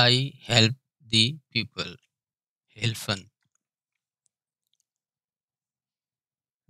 I help the people. helfen.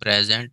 present,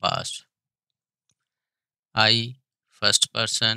past. I first person,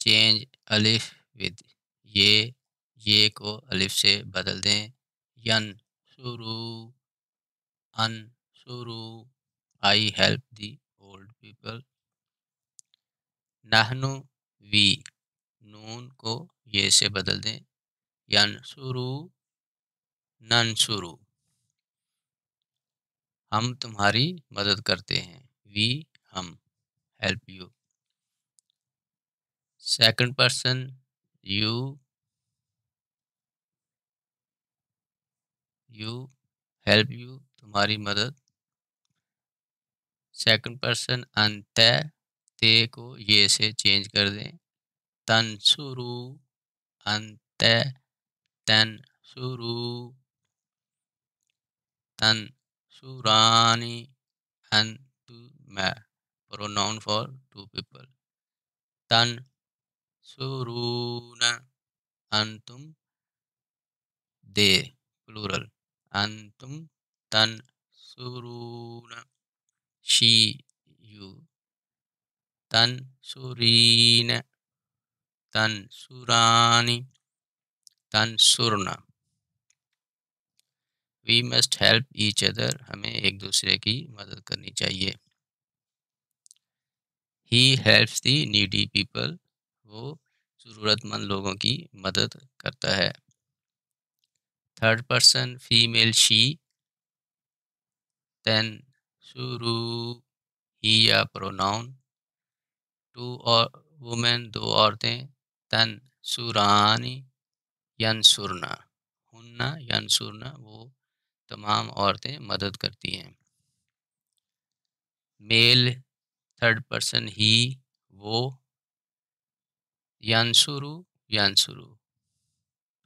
change अलिफ with ये को अलिफ से बदल दें. यनशुरु अनशुरु I help the old people. नहनु वी नून को ये से बदल दें. यनशुरु ननशुरु हम तुम्हारी मदद करते हैं. वी हम help you. Second person you help you तुम्हारी मदद. सेकंड पर्सन अंत ते को ये से चेंज कर दें. तनसुरु अंत तनसुरु तनसुरानी अंतुम pronoun for two people. तनसुरून अंतुम they plural. अंतुम तनसुरून she you. तनसुरीन तनसुरानी तनसुरना. We must help each other. हमें एक दूसरे की मदद करनी चाहिए. He helps the needy people. वो ज़रूरतमंद लोगों की मदद करता है. Third person female she. तनसुरु ही या प्रोनाउन. टू और वुमेन दो औरतें. तनसुरानी यनसुरना हुन्ना यनसुरना वो तमाम औरतें मदद करती हैं. मेल थर्ड पर्सन ही वो. यनसुरु यनसुरु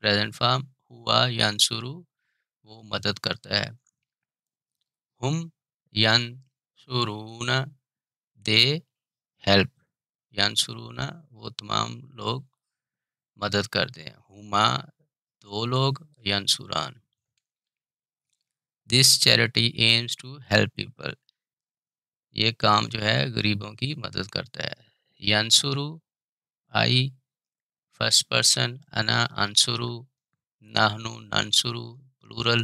प्रेजेंट फॉर्म हुआ यनसुरु वो मदद करता है. हुम यनसुरूना दे हेल्प. यनसुरूना वो तमाम लोग मदद करते हैं. हुमा दो लोग. यनसुरान. This charity aims to help people. ये काम जो है गरीबों की मदद करता है. यनसुरु आई फर्स्ट पर्सन. अना अंसुरु. नहनु नंसुरु प्लूरल.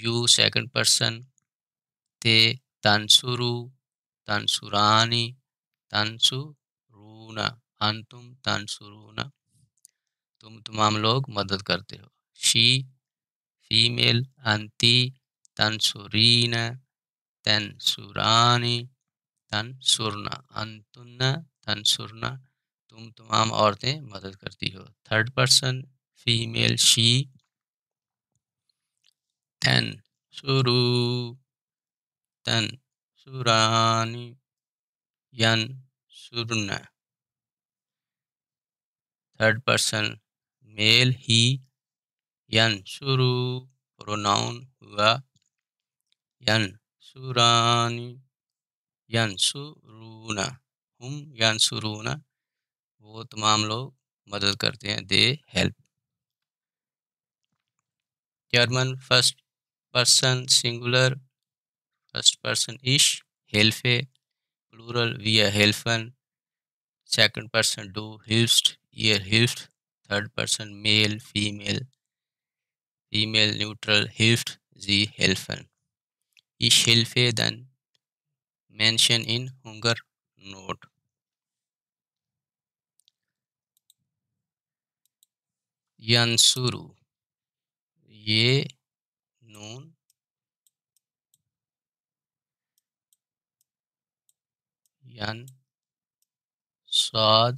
You second person. ते तंसुरु तंसुरानी तंसुरूना अंतुम तंसुरूना तुम तमाम लोग मदद करते हो. She female. अंती तंसुरीन तंसुरानी तंसुरना अंतुन्ना तंसुरना तुम तमाम औरतें मदद करती हो. Third person female she. तंसुरु तंसुरानी यनसुरना. Third person male he. यनसुरु प्रोनाउन हुआ. यनसुरानी यनसुरूना हम यनसुरूना वो तमाम लोग मदद करते हैं. They help. German first person singular. First person इश. हेल्फे plural wir helfen. Second person डू hilfst ihr hilft. Third person male female. Female neutral hilft sie helfen. Ich helfe den Menschen in Hungernot. यंसुरु ये नून यन साद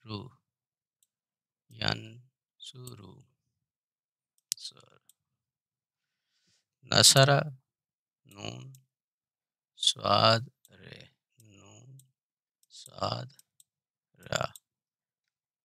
रू यंसुरु. नसरा, नून, स्वाद, रे, नून, स्वाद,